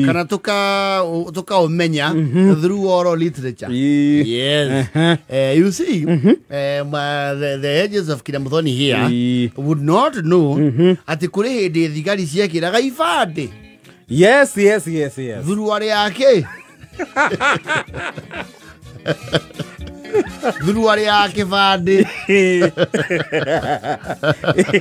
kana tuka umenya through oral literature. Yes. You see, the ages of Kinamuthoni here would not know ati kuri hindi thigari ciekiraga ibande. Yes. Through ari yake. Through yake bande.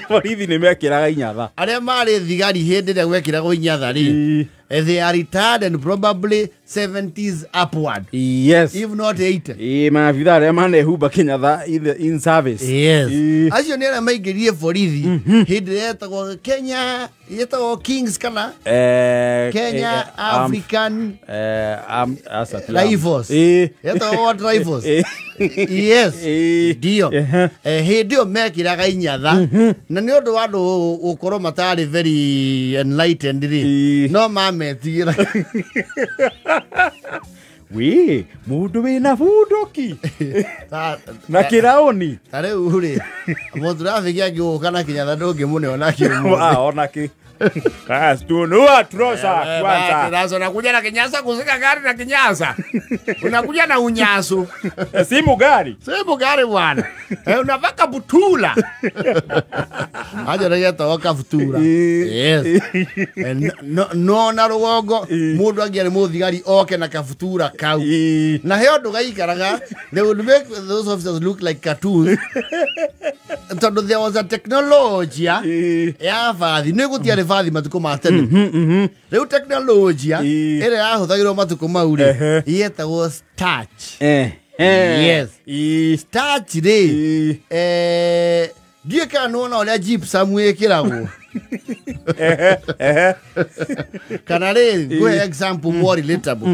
Borithi nĩ mekĩraga inyatha. Arĩa marĩ thigari hĩndĩ ĩrĩa gwekĩragwo inyatha rĩ, they are retired and probably 70s upward. Yes. If not 80. Maabitha arĩa manehumba kĩnyatha in service. Yes. Acio nĩ arĩa maingĩrire borithi hĩndĩ ĩrĩa yetagwo Kenya, yetagwo Kings kana Kenya African Rifles. Yetagwo what Rifles? Yes. Dio. Hĩndĩ ĩyo mekĩraga inyatha na nĩ ũndũ wa andũ gũkorwo matarĩ very enlightened rĩ, no mametigĩra. We, mũndũ wĩna bunduki na kĩraũni. Ta rĩu rĩ, mũtrafiki angĩgũka na kĩnyatha ndũngĩmũne onakĩ. Onakĩ. Tunua trosa kwanza. Trosa unakuja na kinyasa kuzika gari na kinyasa. Unakuja na unyaso. Simu gari bwana. Unavaka butula. Aja rayeta waka futura. Yes. No na rugongo mundu angiari muthigari oke na kafutura kau. Na heo ndugaikaraga, they would make those officers look like cartoons. Tondu there was a technology ya fathi nĩ gũtiarĩ fathi matuko ma tene. Rĩu technology ĩrĩa yahuthagĩrwo matuko mau rĩ yetagwo starch. Yes. Starch rĩ ndiĩ kana nĩwona ũrĩa gypsum ĩkĩragwo. Kana rĩ ngũhe example more relatable.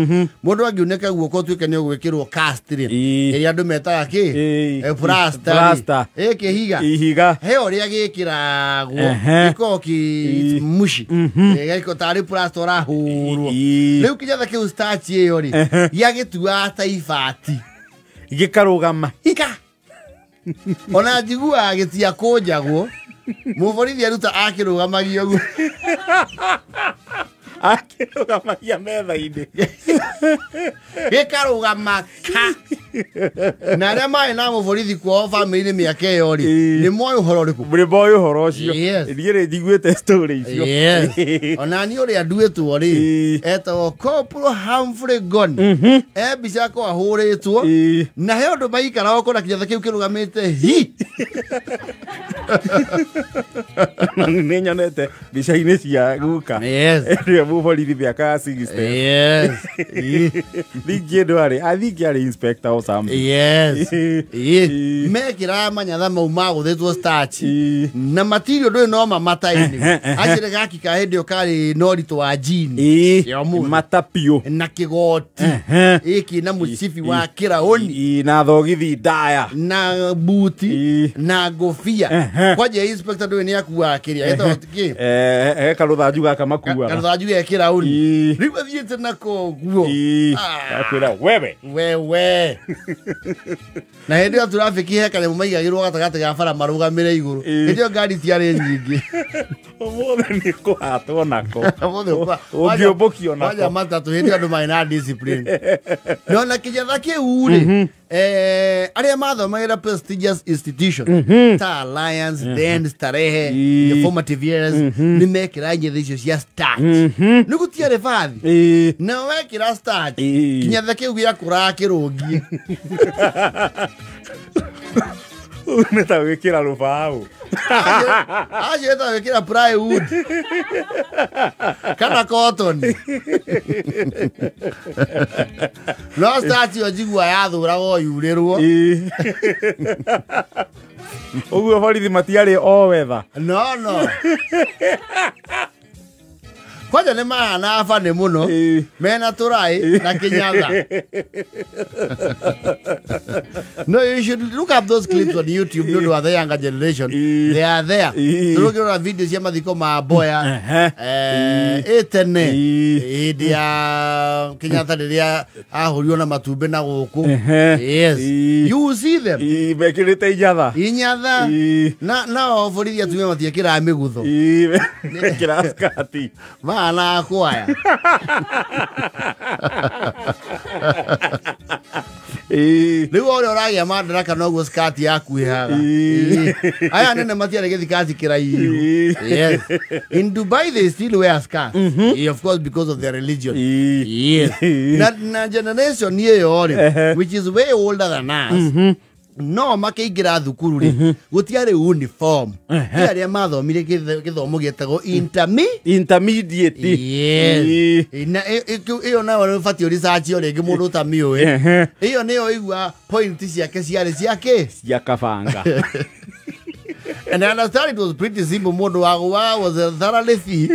Mũndũ angĩunĩka guoko tuĩke nĩ ũgwĩkĩrwo cast rĩ ĩrĩa andũ metaga kĩ plaster kĩhiga he ũrĩa gĩkĩragwo gĩkoragwo kĩ mushi gĩkoragwo tarĩ plaster ũrahũrwo. Rĩu kĩnyatha kĩu starch ĩyo rĩ gĩagĩtuaga ta ibati gĩkarũgama ona njiguaga gĩtiakũnjagwo. Mũborithi aruta akĩrũgamagia ũguo. Akĩrũgamagia metha-inĩ gĩkarũgama ka. Na arĩa marĩ na mũborithi kwao famĩlĩ-inĩ mĩaka ĩyo rĩ nĩ moĩ ũhoro ũrĩkũ? Nĩ moĩ ũhoro ũcio. Niĩ rĩ njiguĩte story icio. Ona niĩ ũrĩa nduĩtwo rĩ etagwo Corporal Humphrey Gon. Mbica yakwa ahũrĩtwo na he ũndũ maikaraga ũkona kĩnyatha kĩu kĩrũgamĩte hi. Nĩ nyonete mbica-inĩ cia guka ĩrĩa mũborithi mĩaka ya 60. Thingi ũndũ arĩ athingi arĩ inspector or something. Mekĩraga manyatha mau magũthĩtwo starch na material ndũĩ no mamata-inĩ. Acire gaki ka hĩndĩ ĩyo karĩ na ũritũ wa jean mata piũ na kĩgoti ĩkĩ na mũcibi wa kĩraũni na thogithi ndaya na buti na ngũbia. Kwanja inspector ndũĩ nĩ akuaga kĩrĩa etagwo kĩ karũthanju gaka makuaga karũthanju ge kĩraũni. Rĩu athiĩte nako guo akwĩra wewe na hĩndĩ ĩyo traffic he kanyamũ maigagĩrwo gatagatĩ ga bara marũgamĩre igũrũ. Hĩndĩ ĩyo ngari tiarĩ nyingĩ. Ũmũthĩ nĩ kũhatwo nako ũngĩũmbũkio nako waja matatũ hĩndĩ andũ marĩ na discipline. Nona kĩnyatha kĩu rĩ arĩa mathomagĩra prestigious institution ta Alliance then Starehe the formative years nĩ mekĩra nyetha icio cia starch. Nĩ gũtiarĩ bathi na wekĩra starch kĩnyatha kĩu gĩakũraga kĩrũngie. Nĩ ta gwĩkĩra rũbaũ. Acio ta gwĩkĩra plywood kana cotton. No starch ĩyo njigua yathũraga yurĩrwo. Ũguo borithi matiarĩ o wetha. No. Kwanja nĩ mahana bane mũno mena tũraĩ na kĩnyatha. No, you should look up those clips on YouTube. You know, the younger generation, they are there. Look at videos ya mathiko ma boya etene idia Kenyatta dia ahurio na matumbe na gũkũ. Yes, you see them mekĩrĩte inyatha na borithi atumia matiekĩra mĩgutho mekĩra skati na kwaya. Riu ore oragia madaraka no go skati yaku ihaga. Aya nene matiare githikati kiraihu. Yes. In Dubai they still wear scarf. Of course because of their religion. Yes. Na generation here which is way older than us. No makaigira thukuru ri gutiare uniform aria mathomire githomo gietago intermediate. Yes. Iyo na wale fati research yo rege mundu tamiwe iyo niyo igwa point ciake ciare ciake cia kabanga. And I understand it was pretty simple. Mundu wa was thoroughly free.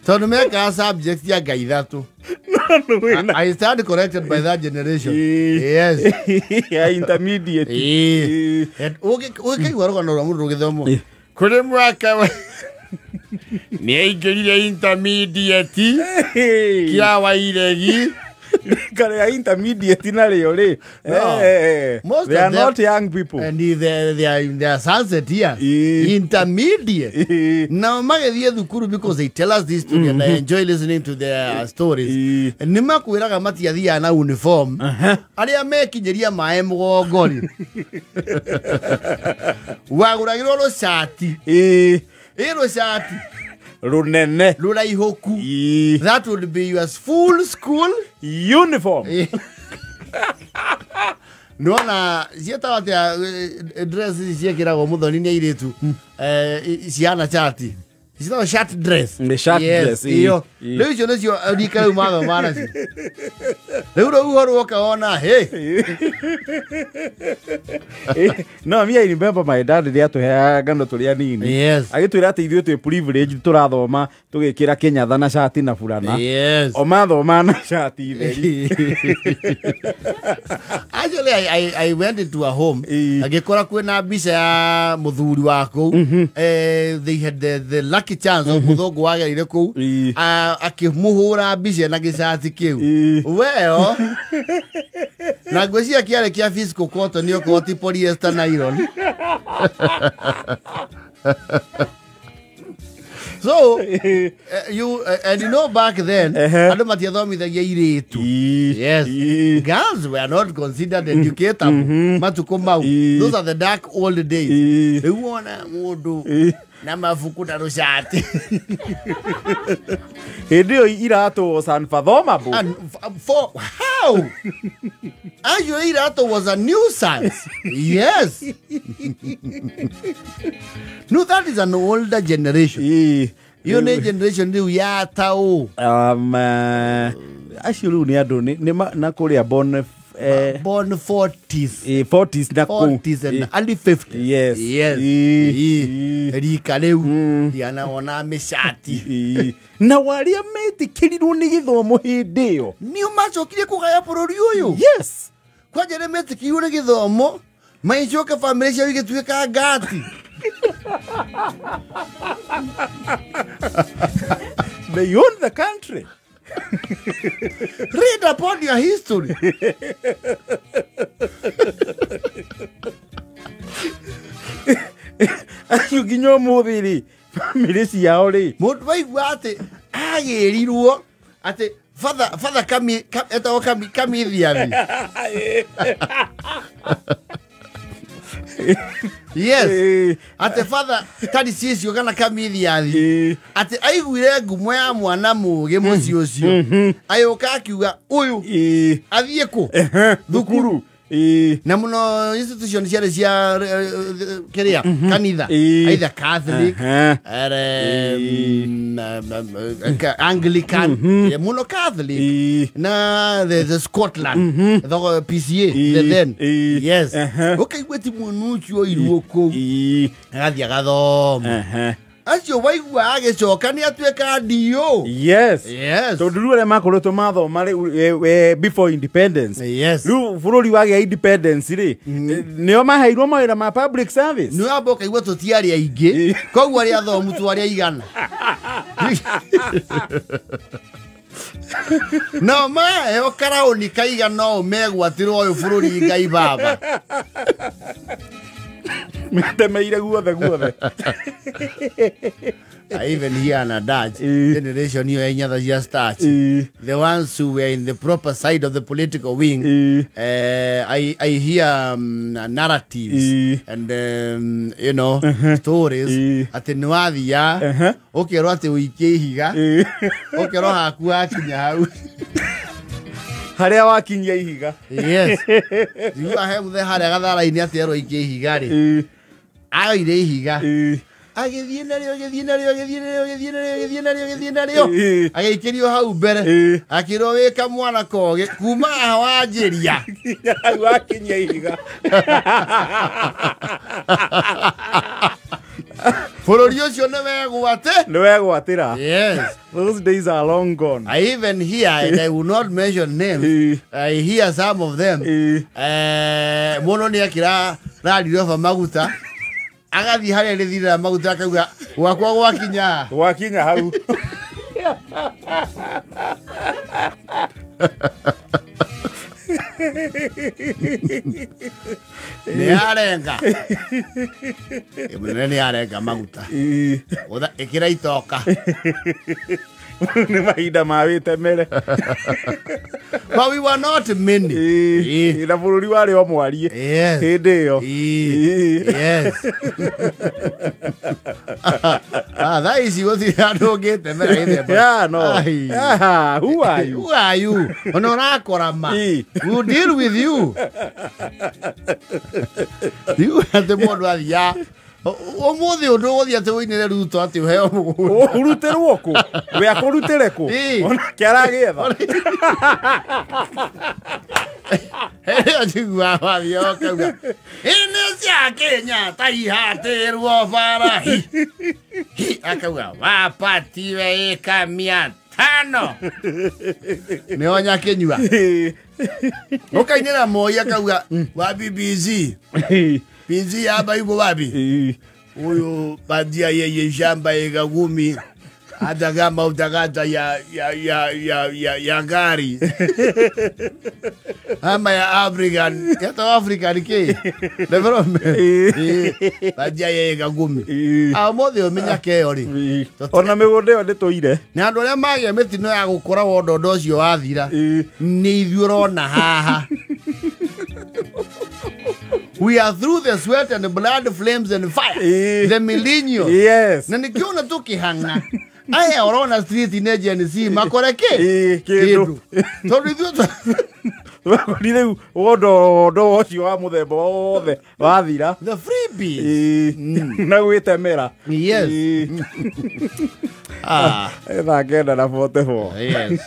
So to make our subjects ya gaithatu. I started corrected by that generation. Yes. Yeah, intermediate. And okay, we're going to do them. Couldn't work away. Negri intermediate. Kiawa iregi. Kaya intermediate na leo le. They are not young people. And they are in their sunset here. Intermediate. Now, magadi dhukuru because they tell us this story and I enjoy listening to their stories. And nima kuiraga mati ya dia na uniform. Ali ameki nyeria maemo goli. Waguragiro lo shati. Ero shati. Runene. Luraihoku. That would be your full school uniform. No na zieta wate dress ziekira go muthoni ni iritu ciana chati. It's not a shirt dress. The shirt dress. Iyo. Leo icio nicio ndika umatho mana ci. Leo ro uhoro wakaona hey. No, me I remember my dad they had to have gano turia nini. Yes. Agitwira ati ithuĩ twi privilege turathoma tugikira Kenya na shati na fulana. Yes. O mathoma na shati theri. Actually I went into a home. Agikora kwina mbica ya muthuri wako. They had the lucky chance of muthongo wagerire ku akimuhura mbica na gicati kiu. Well, na gwĩcia kiare kia physical cotton yo koti polyester nylon. So you know back then andu matiathomithagia iritu. Yes. Girls were not considered educatable. Matuko mau. Those are the dark old days. Riu ona mundu na mafuku na rushati. Ndio irato was unfathomable. And for how? Actually, irato was a nuisance. Yes. No, that is an older generation. You know, generation new ya tao. Actually, ni ado ni na Korea born 40s. 40s na 40s and early 50s. Yes. Yes. Rikaleu. Diana ona meshati. Na waria metikirirwo ni githomo hindi yo. Ni umacokire kugaya bururi uyu. Yes. Kwa jere metikirirwo ni githomo. Maicoka family cia igituika ngati. They own the country. Read upon your history. You ginyo muthiri family ciao ri. Mundu waigua ati agirirwo ati father kami etago kami thiathi. Yes. Ate father tadi sisi kana kamithi yathi. Ate aiguire ngumo ya mwana muge muci ucio. Ayoka akiuga uyu athie ku thukuru. Na muno institution cia keria kanitha either Catholic Anglican muno Catholic na the Scotland the PCA the then yes okay weti munucio iruoko agathia gathoma acio waigua agicoka ni atuika dio. Yes. Yes. So nduru le makoretwo mathoma before independence. Yes. Ru bururi wage independence ri nio maheirwo mawira ma public service. Nio aboka igwa tutiari aingi koguo ari athomu tu ari igana. No ma eo karaoni kaiga no megwatirwo uyu bururi ngai baba. Metemeire guothe. even here in a Dutch generation, you ain't start. The ones who were in the proper side of the political wing, I hear narratives and you know stories. At the Nuadia, okay, rote wiki higa, okay, roha kuakinya. Haria wakinyia ihiga. Yes. You have the hara gathara ini atero iki higa ri. Aire ihiga. Agithie nario. Agĩikĩrio hau mbere. Akĩrwo wĩka mwana koge kuma wanjĩria. Wakinyia ihiga. Bũrũri ũcio nĩ wegwatĩra. Yes. Those days are long gone. I even hear, and I will not mention names, I hear some of them. Mũno nĩ akĩra radio fa maguta. Agathi harĩa rĩthira maguta akauga gwakwa gwakinya hau. Nĩarenga nĩarenga maguta ĩkĩra itoka nĩ mahinda ma wĩtemere. But we were not many. Na bũrũri warĩ o mwarie hĩndĩ ĩyo. Yes. That is gũtirĩ andũ ũngĩtemera ithemba. Yeah, no. Who are you? Who are you? Ona ũrakora ma. We'll deal with you. You have the mũndũ athiya. Ũmũthĩ ũndũ ũgũthiĩ atĩ wĩinĩre Ruto atĩ ũheo mũgũnda. Ũrutĩrwo kũ? We akũrutĩre kũ? Onake aragĩetha. Hĩndĩ njiguaga wathiĩ ũkauga ĩnĩ cia Kenya ta ihatĩrwo bara. Akauga wapatiwe ĩka 500. Nĩo Nyakĩnyua. Ũkainĩra Moi akauga wa BBC. Pinzi hapa yuko wapi? Huyo bandia yeye shamba eka 10. Hata kama utakata ya gari. Ama ya African, ya African ke. Development. Bandia yeye eka 10. Amothe omenya keori. Ona mĩgũnda ĩyo ndĩtũire. Na andũ arĩa magĩa mĩtino ya gũkora wondondo ũcio wathira. Nĩ ithuĩ ũrona haha. We are through the sweat and the blood, flames and fire. The millennium. Yes. Na nikiona tu kihanga. Aya orona street in agency makoreke. Kindu. Tondu ithuĩ Wakorire wondo ũcio wa mũthemba wothe wathira. The freebie. Na gwĩtemera. Yes. Etha kenda na 44. Yes.